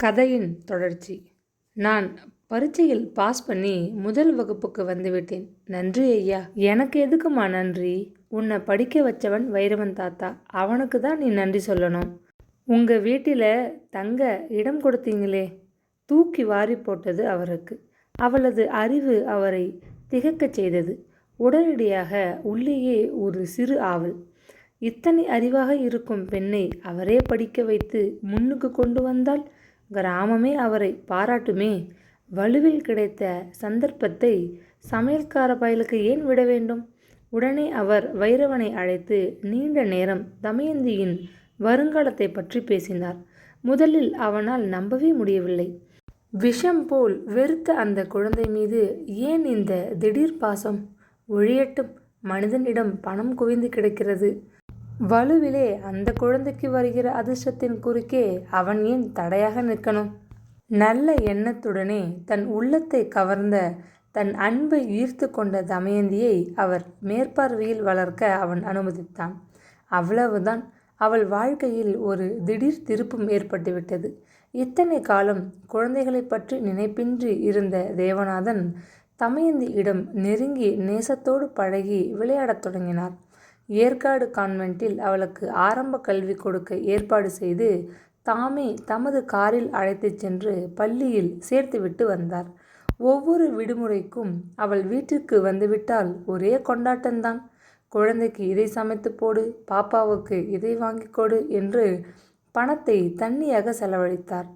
கதையின் தொடர்ச்சி. நான் பரீட்சையில் பாஸ் பண்ணி முதல் வகுப்புக்கு வந்துவிட்டேன். நன்றி ஐயா. எனக்கு எதுக்குமா நன்றி? உன்னை படிக்க வச்சவன் வைரவன் தாத்தா, அவனுக்கு தான் நீ நன்றி சொல்லணும். உங்கள் வீட்டில் தங்க இடம் கொடுத்தீங்களே, தூக்கி வாரி போட்டது அவருக்கு. அவளது அறிவு அவரை திகைக்கச் செய்தது. உடனடியாக உள்ளேயே ஒரு சிறு ஆவல். இத்தனை அறிவாக இருக்கும் பெண்ணை அவரே படிக்க வைத்து முன்னுக்கு கொண்டு வந்தால் கிராமமே அவரை பாராட்டுமே. வலுவில் கிடைத்த சந்தர்ப்பத்தை சமையல்கார பயலுக்கு ஏன் விட வேண்டும்? உடனே அவர் வைரவனை அழைத்து நீண்ட நேரம் தமயந்தியின் வருங்காலத்தை பற்றி பேசினார். முதலில் அவனால் நம்பவே முடியவில்லை. விஷம் போல் வெறுத்த அந்த குழந்தை மீது ஏன் இந்த திடீர் பாசம்? ஒழியட்டும், மனிதனிடம் பணம் குவிந்து கிடக்கிறது. வலுவிலே அந்த குழந்தைக்கு வருகிற அதிர்ஷ்டத்தின் குறுக்கே அவன் ஏன் தடையாக நிற்கணும்? நல்ல எண்ணத்துடனே தன் உள்ளத்தை கவர்ந்த, தன் அன்பை ஈர்த்து கொண்ட தமயந்தியை அவர் மேற்பார்வையில் வளர்க்க அவன் அனுமதித்தான். அவ்வளவுதான். அவள் வாழ்க்கையில் ஒரு திடீர் திருப்பம் ஏற்பட்டுவிட்டது. இத்தனை காலம் குழந்தைகளை பற்றி நினைப்பின்றி இருந்த தேவநாதன் தமயந்தியிடம் நெருங்கி நேசத்தோடு பழகி விளையாடத் தொடங்கினார். ஏற்காடு கான்வென்ட்டில் அவளுக்கு ஆரம்ப கல்வி கொடுக்க ஏற்பாடு செய்து தாமே தமது காரில் அழைத்துச் சென்று பள்ளியில் சேர்த்துவிட்டு வந்தார். ஒவ்வொரு விடுமுறைக்கும் அவள் வீட்டிற்கு வந்துவிட்டால் ஒரே கொண்டாட்டம்தான். குழந்தைக்கு இதை சமைத்து போடு, பாப்பாவுக்கு இதை வாங்கி கொடு என்று பணத்தை தண்ணியாக செலவழித்தார்.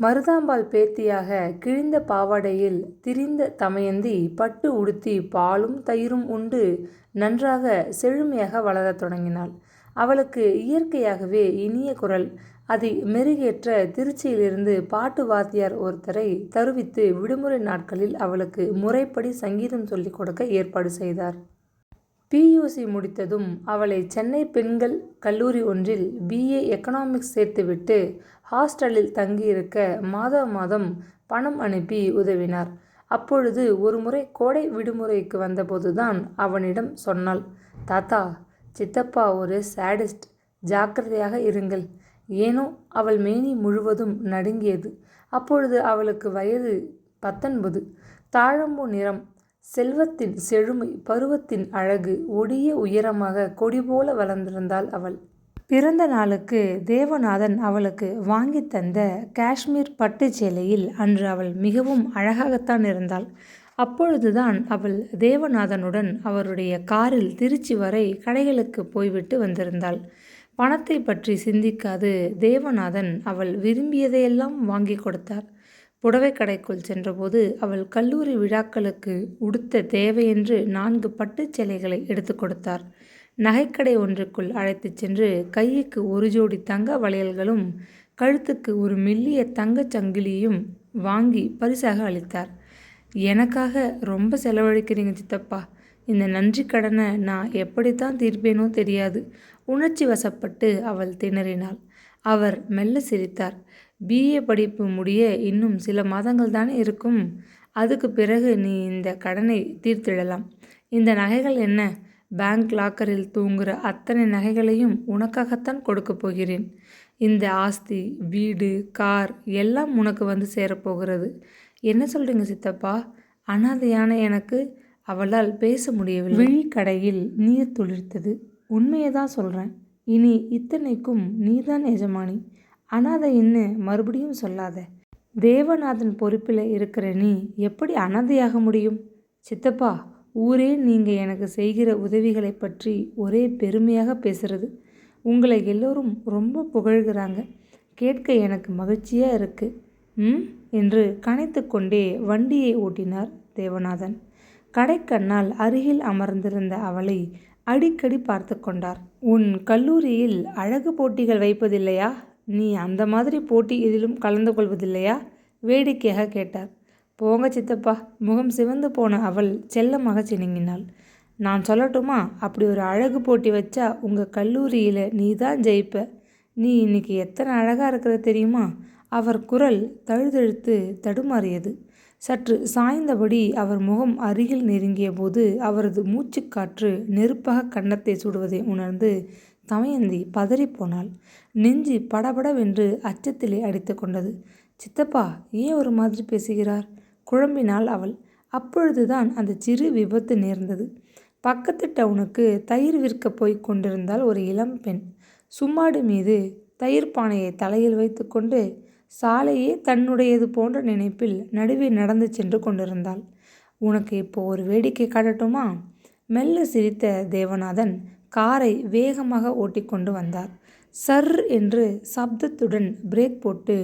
மருதாம்பாள் பேத்தியாக கிழிந்த பாவாடையில் திரிந்த தமயந்தி பட்டு உடுத்தி பாலும் தயிரும் உண்டு நன்றாக செழுமையாக வளரத் தொடங்கினாள். அவளுக்கு இயற்கையாகவே இனிய குரல். அதை மெருகேற்ற திருச்சியிலிருந்து பாட்டு வாத்தியார் ஒருத்தரை தருவித்து விடுமுறை நாட்களில் அவளுக்கு முறைப்படி சங்கீதம் சொல்லிக் கொடுக்க ஏற்பாடு செய்தார். பியூசி முடித்ததும் அவளை சென்னை பெண்கள் கல்லூரி ஒன்றில் BA எக்கனாமிக்ஸ் சேர்த்துவிட்டு ஹாஸ்டலில் தங்கியிருக்க மாதம் பணம் அனுப்பி உதவினார். அப்பொழுது ஒரு முறை கோடை விடுமுறைக்கு வந்தபோதுதான் அவனிடம் சொன்னாள், தாத்தா, சித்தப்பா ஒரு சாடிஸ்ட், ஜாக்கிரதையாக இருங்கள். ஏனோ அவள் மேனி முழுவதும் நடுங்கியது. அப்பொழுது அவளுக்கு வயது 19. தாழம்பூ நிறம், செல்வத்தின் செழுமை, பருவத்தின் அழகு, ஒடிய உயரமாக கொடி போல வளர்ந்திருந்தாள் அவள். பிறந்த நாளுக்கு தேவநாதன் அவளுக்கு வாங்கி தந்த காஷ்மீர் பட்டு சேலையில் அன்று அவள் மிகவும் அழகாகத்தான் இருந்தாள். அப்பொழுதுதான் அவள் தேவநாதனுடன் அவருடைய காரில் திருச்சி வரை கடைகளுக்கு போய்விட்டு வந்திருந்தாள். பணத்தை பற்றி சிந்திக்காது தேவநாதன் அவள் விரும்பியதையெல்லாம் வாங்கி கொடுத்தார். புடவை கடைக்குள் சென்றபோது அவள் கல்லூரி விழாக்களுக்கு உடுத்த தேவையென்று 4 பட்டுச் சேலைகளை எடுத்து கொடுத்தார். நகைக்கடை ஒன்றுக்குள் அழைத்துச் சென்று கைக்கு ஒரு ஜோடி தங்க வளையல்களும் கழுத்துக்கு ஒரு மெல்லிய தங்கச் சங்கிலியும் வாங்கி பரிசாக அளித்தார். எனக்காக ரொம்ப செலவழிக்கிறீங்க சித்தப்பா. இந்த நன்றி கடனை நான் எப்படித்தான் தீர்ப்பேனோ தெரியாது. உணர்ச்சி வசப்பட்டு அவள் திணறினாள். அவர் மெல்ல சிரித்தார். BA படிப்பு முடிய இன்னும் சில மாதங்கள் தானே இருக்கும். அதுக்கு பிறகு நீ இந்த கடனை தீர்த்திடலாம். இந்த நகைகள் என்ன? பேங்க் லாக்கரில் தூங்குகிற அத்தனை நகைகளையும் உனக்காகத்தான் கொடுக்க போகிறேன். இந்த ஆஸ்தி, வீடு, கார் எல்லாம் உனக்கு வந்து சேரப்போகிறது. என்ன சொல்கிறீங்க சித்தப்பா? அனாதையான எனக்கு? அவளால் பேச முடியவில்லை. விழிக்கடையில் நீர் துளிர்த்தது. உண்மையை தான் சொல்கிறேன். இனி இத்தனைக்கும் நீதான் எஜமானி. அனாதைன்னு மறுபடியும் சொல்லாத. தேவநாதன் பொறுப்பில் இருக்கிற நீ எப்படி அனாதையாக முடியும்? சித்தப்பா, ஊரே நீங்கள் எனக்கு செய்கிற உதவிகளை பற்றி ஒரே பெருமையாக பேசுகிறது. உங்களை எல்லோரும் ரொம்ப புகழ்கிறாங்க. கேட்க எனக்கு மகிழ்ச்சியாக இருக்கு. என்று கனைத்து கொண்டே வண்டியை ஓட்டினார் தேவநாதன். கடைக்கண்ணால் அருகில் அமர்ந்திருந்த அவளை அடிக்கடி பார்த்து கொண்டார். உன் கல்லூரியில் அழகு போட்டிகள் வைப்பதில்லையா? நீ அந்த மாதிரி போட்டி எதிலும் கலந்து கொள்வதில்லையா? வேடிக்கையாக கேட்டார். போங்க சித்தப்பா. முகம் சிவந்து போன அவள் செல்லமாக சினுங்கினாள். நான் சொல்லட்டுமா? அப்படி ஒரு அழகு போட்டி வச்சா உங்கள் கல்லூரியில் நீ தான் ஜெயிப்ப. நீ இன்னைக்கு எத்தனை அழகாக இருக்கிற தெரியுமா? அவர் குரல் தழுதழுத்து தடுமாறியது. சற்று சாய்ந்தபடி அவர் முகம் அருகில் நெருங்கிய போது அவரது மூச்சுக்காற்று நெருப்பாக கன்னத்தை சுடுவதை உணர்ந்து தமயந்தி பதறிப்போனாள். நெஞ்சு படபடவென்று அச்சத்திலே அடித்து கொண்டது. சித்தப்பா ஏன் ஒரு மாதிரி பேசுகிறார்? குழம்பினாள் அவள். அப்பொழுதுதான் அந்த சிறு விபத்து நேர்ந்தது. பக்கத்து டவுனுக்கு தயிர் விற்க போய் கொண்டிருந்தால் ஒரு இளம் பெண். சும்மாடு மீது தயிர் பானையை தலையில் வைத்துக்கொண்டு சாலையே தன்னுடையது போன்ற நினைப்பில் நடுவே நடந்து சென்று கொண்டிருந்தாள். உனக்கு இப்போ ஒரு வேடிக்கை காட்டட்டுமா? மெல்ல சிரித்த தேவநாதன் காரை வேகமாக ஓட்டிக்கொண்டு வந்தார். சர் என்று சப்தத்துடன் பிரேக் போட்டு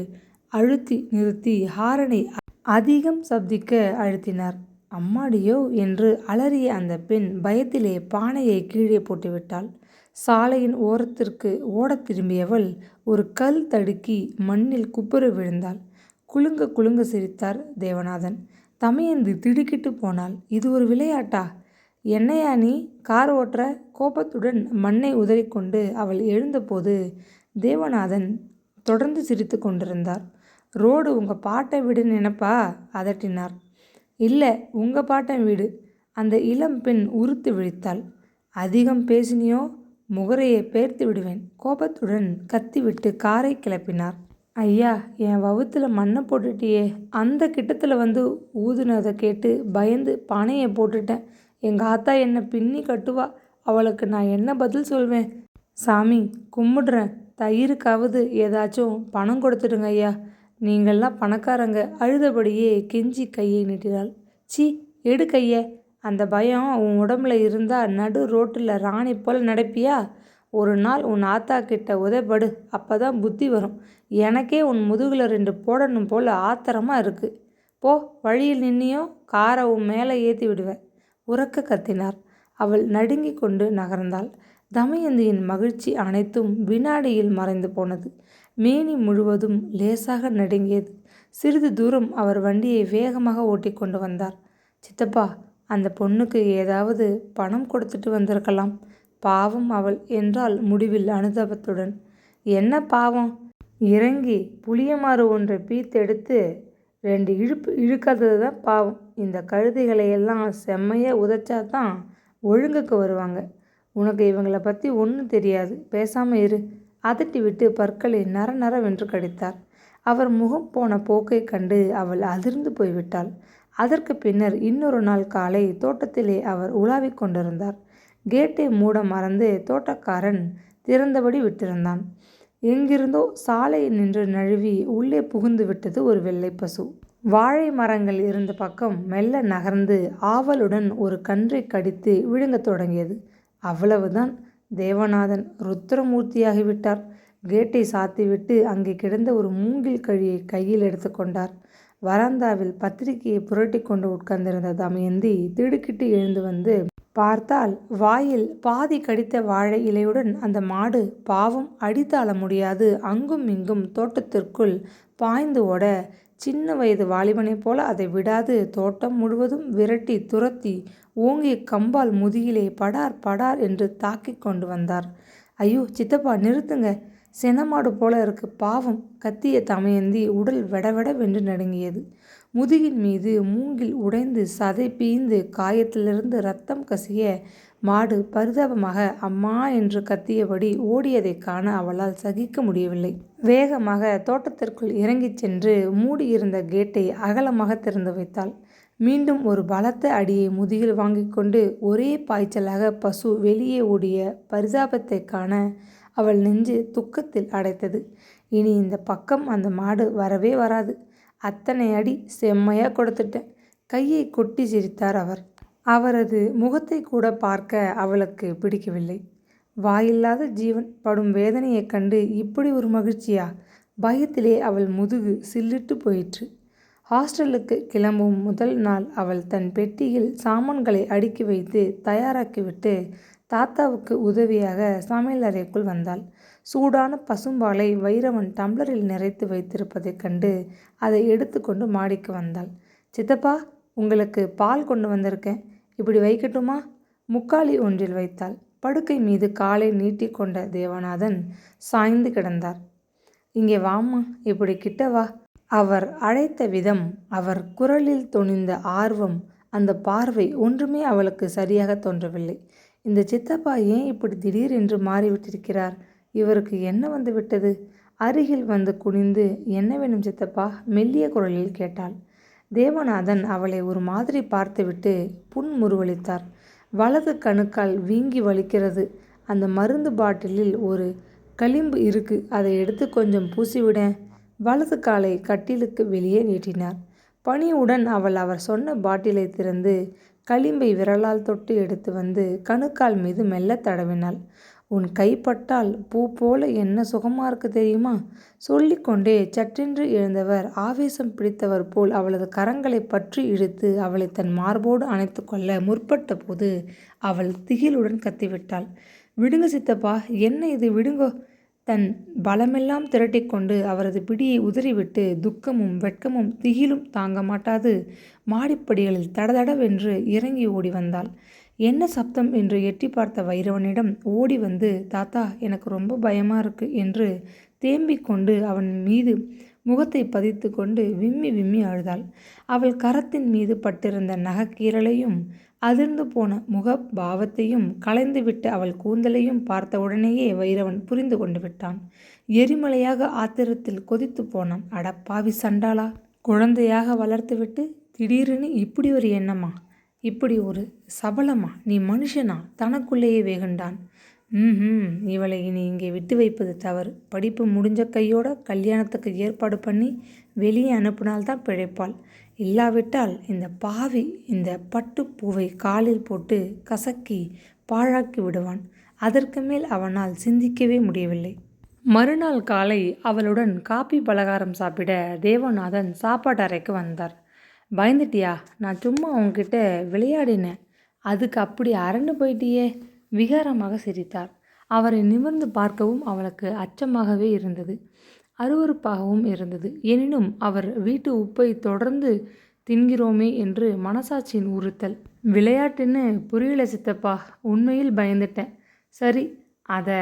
அழுத்தி நிறுத்தி ஹாரனை அதிகம் சப்திக்க அழுத்தினார். அம்மாடியோ என்று அலறிய அந்த பெண் பயத்திலே பானையை கீழே போட்டுவிட்டாள். சாலையின் ஓரத்திற்கு ஓடத் திரும்பியவள் ஒரு கல் தடுக்கி மண்ணில் குப்புற விழுந்தாள். குலுங்க குலுங்க சிரித்தார் தேவநாதன். தமையந்தி திடுக்கிட்டு போனாள். இது ஒரு விளையாட்டா? என்னையா நீ கார் ஓட்டுற? கோபத்துடன் மண்ணை உதறிக்கொண்டு அவள் எழுந்தபோது தேவநாதன் தொடர்ந்து சிரித்து கொண்டிருந்தார். ரோடு உங்கள் பாட்டை வீடு நினைப்பா? அதட்டினார். இல்லை, உங்கள் பாட்டன் வீடு. அந்த இளம் பெண் உறுத்து விழித்தாள். அதிகம் பேசினியோ முகரையை பேர்த்து விடுவேன். கோபத்துடன் கத்திவிட்டு காரை கிளப்பினார். ஐயா, என் வவுத்தில் மண்ணை போட்டுட்டியே. அந்த கிட்டத்தில் வந்து ஊதுனதை கேட்டு பயந்து பானையை போட்டுட்டேன். எங்கள் ஆத்தா என்னை பின்னி கட்டுவா. அவளுக்கு நான் என்ன பதில் சொல்வேன்? சாமி கும்பிடுறேன், தயிருக்காவது ஏதாச்சும் பணம் கொடுத்துடுங்க ஐயா. நீங்கள்லாம் பணக்காரங்க. அழுதபடியே கெஞ்சி கையை நீட்டினாள். சி, எடு கைய. அந்த பயம் உன் உடம்புல இருந்தால் நடு ரோட்டில் ராணி போல் நடப்பியா? ஒரு நாள் உன் ஆத்தா கிட்ட உதைப்படு, அப்போ தான் புத்தி வரும். எனக்கே உன் முதுகில் 2 போடணும் போல் ஆத்திரமாக இருக்குது. போ, வழியில் நின்னியோ காரை உன் மேலே ஏற்றி விடுவேன். உரக்க கத்தினார். அவள் நடுங்கி கொண்டு நகர்ந்தாள். தமயந்தியின் மகிழ்ச்சி அனைத்தும் வினாடியில் மறைந்து போனது. மேனி முழுவதும் லேசாக நடுங்கியது. சிறிது தூரம் அவர் வண்டியை வேகமாக ஓட்டி கொண்டு வந்தார். சித்தப்பா, அந்த பொண்ணுக்கு ஏதாவது பணம் கொடுத்துட்டு வந்திருக்கலாம். பாவம் அவள் என்றாள் முடிவில் அனுதாபத்துடன். என்ன பாவம்? இறங்கி புளியமாறு ஒன்றை பீத்தெடுத்து 2 இழுப்பு இழுக்காதது தான் பாவம். இந்த கழுதைகளையெல்லாம் செம்மையாக உதைச்சா தான் ஒழுங்குக்கு வருவாங்க. உனக்கு இவங்களை பற்றி ஒன்றும் தெரியாது. பேசாமல் இரு. அதட்டி விட்டு பற்களை நர நரவென்று கடித்தார். அவர் முகம் போன போக்கை கண்டு அவள் அதிர்ந்து போய்விட்டாள். அதற்கு பின்னர் இன்னொரு நாள் காலை தோட்டத்திலே அவர் உலாவிக் கொண்டிருந்தார். கேட்டை மூட மறந்து தோட்டக்காரன் திறந்தபடி விட்டிருந்தான். எங்கிருந்தோ சாலையில் நின்று நழுவி உள்ளே புகுந்து விட்டது ஒரு வெள்ளை பசு. வாழை மரங்கள் இருந்த பக்கம் மெல்ல நகர்ந்து ஆவலுடன் ஒரு கன்றை கடித்து விழுங்கத் தொடங்கியது. அவ்வளவுதான். தேவநாதன் ருத்ரமூர்த்தியாகிவிட்டார். கேட்டை சாத்திவிட்டு அங்கே கிடந்த ஒரு மூங்கில் கழியை கையில் எடுத்துக்கொண்டார். வராந்தாவில் பத்திரிகையை புரட்டி கொண்டு உட்கார்ந்திருந்த தமயந்தி திடுக்கிட்டு எழுந்து வந்து பார்த்தால் வாயில் பாதி கடித்த வாழை இலையுடன் அந்த மாடு பாவம் அடித்தாள முடியாது அங்கும் இங்கும் தோட்டத்திற்குள் பாய்ந்து ஓட சின்ன வயது வாலிபனைப் போல அதை விடாது தோட்டம் முழுவதும் விரட்டி துரத்தி ஓங்கிய கம்பால் முதுகிலே படார் படார் என்று தாக்கி கொண்டு வந்தார். ஐயோ சித்தப்பா, நிறுத்துங்க, செனமாடு போல இருக்கு பாவம். கத்திய தமயந்தி உடல் வெடவெடவென்று நடுங்கியது. முதுகின் மீது மூங்கில் உடைந்து சதை பீய்ந்து காயத்திலிருந்து ரத்தம் கசிய மாடு பரிதாபமாக அம்மா என்று கத்தியபடி ஓடியதை காண அவளால் சகிக்க முடியவில்லை. வேகமாக தோட்டத்திற்குள் இறங்கிச் சென்று மூடியிருந்த கேட்டை அகலமாக திறந்து வைத்தாள். மீண்டும் ஒரு பலத்த அடியை முதுகில் வாங்கி கொண்டு ஒரே பாய்ச்சலாக பசு வெளியே ஓடிய பரிதாபத்தை காண அவள் நெஞ்சு துக்கத்தில் அடைத்தது. இனி இந்த பக்கம் அந்த மாடு வரவே வராது. அத்தனை அடி செம்மையாக கொடுத்துட்டேன். கையை கொட்டி சிரித்தார் அவர். அவரது முகத்தை கூட பார்க்க அவளுக்கு பிடிக்கவில்லை. வாயில்லாத ஜீவன் படும் வேதனையைக் கண்டு இப்படி ஒரு மகிழ்ச்சியா? பயத்திலே அவள் முதுகு சில்லிட்டு போயிற்று. ஹாஸ்டலுக்கு கிளம்பும் முதல் நாள் அவள் தன் பெட்டியில் சாமான்களை அடுக்கி வைத்து தயாராக்கிவிட்டு தாத்தாவுக்கு உதவியாக சமையல் அறைக்குள் வந்தாள். சூடான பசும்பாலை வைரவன் டம்ளரில் நிறைத்து வைத்திருப்பதைக் கண்டு அதை எடுத்துக்கொண்டு மாடிக்கு வந்தாள். சித்தப்பா, உங்களுக்கு பால் கொண்டு வந்திருக்கேன், இப்படி வைக்கட்டுமா? முக்காலி ஒன்றில் வைத்தாள். படுக்கை மீது காலை நீட்டி கொண்ட தேவநாதன் சாய்ந்து கிடந்தார். இங்கே வாம்மா, இப்படி கிட்ட வா. அவர் அழைத்த விதம், அவர் குரலில் தொனிந்த ஆர்வம், அந்த பார்வை ஒன்றுமே அவளுக்கு சரியாக தோன்றவில்லை. இந்த சித்தப்பா ஏன் இப்படி திடீர் என்று மாறிவிட்டிருக்கிறார்? இவருக்கு என்ன வந்து விட்டது? அருகில் வந்து குனிந்து, என்ன வேணும் சித்தப்பா? மெல்லிய குரலில் கேட்டாள். தேவநாதன் அவளை ஒரு மாதிரி பார்த்துவிட்டு புன்முறுவலித்தார். வலது கணுக்கால் வீங்கி வலிக்கிறது. அந்த மருந்து பாட்டிலில் ஒரு களிம்பு இருக்கு, அதை எடுத்து கொஞ்சம் பூசிவிடேன். வலது காலை கட்டிலுக்கு வெளியே நீட்டினார். பணிவுடன் அவள் அவர் சொன்ன பாட்டிலை திறந்து களிம்பை விரலால் தொட்டு எடுத்து வந்து கணுக்கால் மீது மெல்ல தடவினாள். உன் கைப்பட்டால் பூ போல என்ன சுகமா இருக்கு தெரியுமா? சொல்லிக்கொண்டே சற்றென்று எழுந்தவர் ஆவேசம் பிடித்தவர் போல் அவளது கரங்களை பற்றி இழுத்து அவளை தன் மார்போடு அணைத்து கொள்ள முற்பட்ட போது அவள் திகிலுடன் கத்திவிட்டாள். விடுங்க சித்தப்பா, என்ன இது, விடுங்கோ. தன் பலமெல்லாம் திரட்டிக்கொண்டு அவரது பிடியை உதறிவிட்டு துக்கமும் வெட்கமும் திகிலும் தாங்க மாட்டாது மாடிப்படிகளில் தடதடவென்று இறங்கி ஓடி வந்தாள். என்ன சப்தம் என்று எட்டி பார்த்த வைரவனிடம் ஓடி வந்து, தாத்தா எனக்கு ரொம்ப பயமா இருக்கு என்று தேம்பிக் கொண்டு அவன் மீது முகத்தை பதித்து கொண்டு விம்மி விம்மி அழுதாள். அவள் கரத்தின் மீது பட்டிருந்த நகைக்கீரலையும் அதிர்ந்து போன முக பாவத்தையும் களைந்துவிட்ட அவள் கூந்தலையும் பார்த்தவுடனேயே வைரவன் புரிந்து கொண்டு விட்டான். எரிமலையாக ஆத்திரத்தில் கொதித்து போனான். அடப்பாவி சண்டாளா, குழந்தையாக வளர்த்துவிட்டு திடீரென்னு இப்படி ஒரு எண்ணமா, இப்படி ஒரு சபலமா? நீ மனுஷனா? தனக்குள்ளேயே வேகண்டான். இவளை இனி இங்கே விட்டு வைப்பது தவறு. படிப்பு முடிஞ்ச கையோட கல்யாணத்துக்கு ஏற்பாடு பண்ணி வெளியே அனுப்பினால்தான் பிழைப்பாள். இல்லாவிட்டால் இந்த பாவி இந்த பட்டுப்பூவை காலில் போட்டு கசக்கி பாழாக்கி விடுவான். அதற்கு மேல் அவனால் சிந்திக்கவே முடியவில்லை. மறுநாள் காலை அவளுடன் காப்பி பலகாரம் சாப்பிட தேவநாதன் சாப்பாட்டு அறைக்கு வந்தார். பயந்துட்டியா? நான் சும்மா உன்கிட்ட விளையாடினேன், அதுக்கு அப்படி அரண்டு போயிட்டியே. விகாரமாக சிரித்தார். அவரை நிமிர்ந்து பார்க்கவும் அவளுக்கு அச்சமாகவே இருந்தது, அருவருப்பாகவும் இருந்தது. எனினும் அவர் வீட்டு உப்பை தொடர்ந்து தின்கிறோமே என்று மனசாட்சியின் உறுத்தல். விளையாட்டுன்னு புரியல சித்தப்பா, உண்மையில் பயந்துட்டேன். சரி, அதை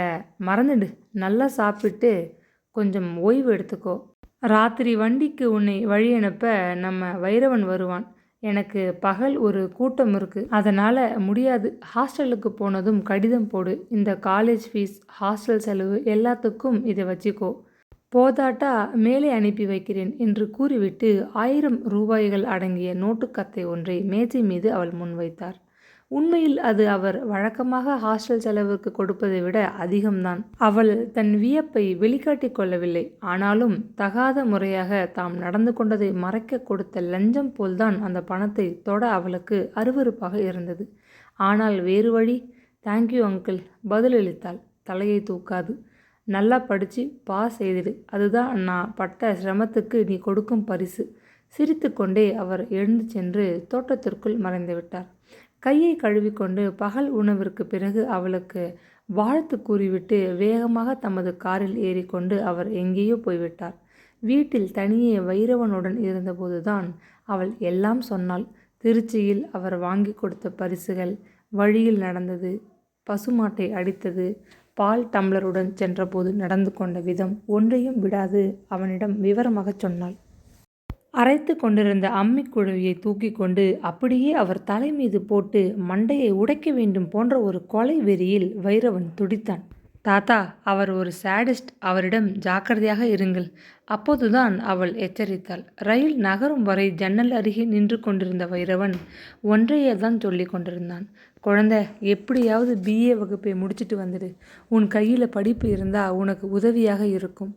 மறந்துடு. நல்லா சாப்பிட்டு கொஞ்சம் ஓய்வு எடுத்துக்கோ. ராத்திரி வண்டிக்கு உன்னை வழி அனுப்ப நம்ம வைரவன் வருவான். எனக்கு பகல் ஒரு கூட்டம் இருக்கு, அதனால் முடியாது. ஹாஸ்டலுக்கு போனதும் கடிதம் போடு. இந்த காலேஜ் ஃபீஸ், ஹாஸ்டல் செலவு எல்லாத்துக்கும் இதை வச்சுக்கோ. போதாட்டா மேலே அனுப்பி வைக்கிறேன் என்று கூறிவிட்டு 1000 ரூபாய்கள் அடங்கிய நோட்டுக்கத்தை ஒன்றை மேஜை மீது அவள் முன்வைத்தார். உண்மையில் அது அவர் வழக்கமாக ஹாஸ்டல் செலவுக்கு கொடுப்பதை விட அதிகம்தான். அவள் தன் வியப்பை வெளிக்காட்டி கொள்ளவில்லை. ஆனாலும் தகாத முறையாக தாம் நடந்து கொண்டதை மறைக்க கொடுத்த லஞ்சம் போல்தான் அந்த பணத்தை தொட அவளுக்கு அருவருப்பாக இருந்தது. ஆனால் வேறு வழி? தேங்க்யூ அங்கிள், பதிலளித்தாள் தலையை தூக்காது. நல்லா படித்து பாஸ் செய்திடு, அதுதான் நான் பட்ட சிரமத்துக்கு நீ கொடுக்கும் பரிசு. சிரித்து கொண்டே அவர் எழுந்து சென்று தோட்டத்திற்குள் மறைந்து விட்டார். கையை கழுவிக்கொண்டு பகல் உணவிற்கு பிறகு அவளுக்கு வாழ்த்து கூறிவிட்டு வேகமாக தமது காரில் ஏறிக்கொண்டு அவர் எங்கேயோ போய்விட்டார். வீட்டில் தனியே வைரவனுடன் இருந்தபோதுதான் அவள் எல்லாம் சொன்னாள். திருச்சியில் அவர் வாங்கி கொடுத்த பரிசுகள், வழியில் நடந்தது, பசுமாட்டை அடித்தது, பால் டம்ளருடன் சென்றபோது நடந்து கொண்ட விதம், ஒன்றையும் விடாது அவனிடம் விவரமாகச் சொன்னாள். அரைத்து கொண்டிருந்த அம்மிக்குழவியை தூக்கி கொண்டு அப்படியே அவர் தலை மீது போட்டு மண்டையை உடைக்க வேண்டும் போன்ற ஒரு கொலை வெறியில் வைரவன் துடித்தான். தாத்தா, அவர் ஒரு சாடிஸ்ட், அவரிடம் ஜாக்கிரதையாக இருங்கள். அப்போதுதான் அவள் எச்சரித்தாள். ரயில் நகரும் வரை ஜன்னல் அருகே நின்று கொண்டிருந்த வைரவன் ஒன்றையே தான் சொல்லி கொண்டிருந்தான். குழந்தை, எப்படியாவது BA வகுப்பை முடிச்சுட்டு வந்துடு. உன் கையில் படிப்பு இருந்தால் உனக்கு உதவியாக இருக்கும்.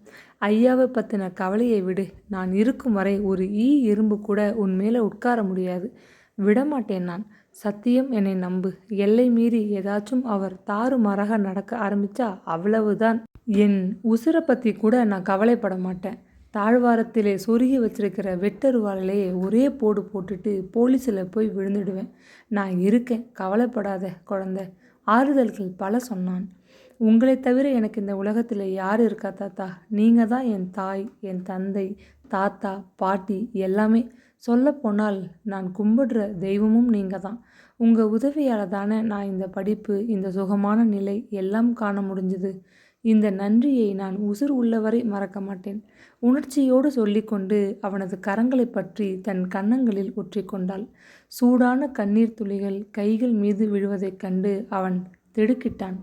ஐயாவை பற்றின கவலையை விடு. நான் இருக்கும் வரை ஒரு எறும்பு கூட உன் மேலே உட்கார முடியாது. விடமாட்டேன் நான். சத்தியம், என்னை நம்பு. எல்லை மீறி ஏதாச்சும் அவர் தாறுமாறாக நடக்க ஆரம்பித்தா அவ்வளவுதான். என் உசுரை பற்றி கூட நான் கவலைப்பட மாட்டேன். தாழ்வாரத்திலே சொருகி வச்சிருக்கிற வெட்டருவாளிலே ஒரே போடு போட்டுட்டு போலீஸில் போய் விழுந்துடுவேன். நான் இருக்கேன், கவலைப்படாத குழந்தை. ஆறுதல்கள் பல சொன்னான். உங்களை தவிர எனக்கு இந்த உலகத்தில் யார் இருக்கா தாத்தா? நீங்கள் தான் என் தாய், என் தந்தை, தாத்தா, பாட்டி, எல்லாமே. சொல்லப்போனால் நான் கும்பிடுற தெய்வமும் நீங்கள் தான். உங்கள் உதவியால் தானே நான் இந்த படிப்பு, இந்த சுகமான நிலை எல்லாம் காண முடிஞ்சுது. இந்த நன்றியை நான் உசுர் உள்ளவரை மறக்க மாட்டேன். உணர்ச்சியோடு சொல்லிக்கொண்டு அவனது கரங்களை பற்றி தன் கன்னங்களில் ஒற்றிக்கொண்டாள். சூடான கண்ணீர் துளிகள் கைகள் மீது விழுவதைக் கண்டு அவன் திடுக்கிட்டான்.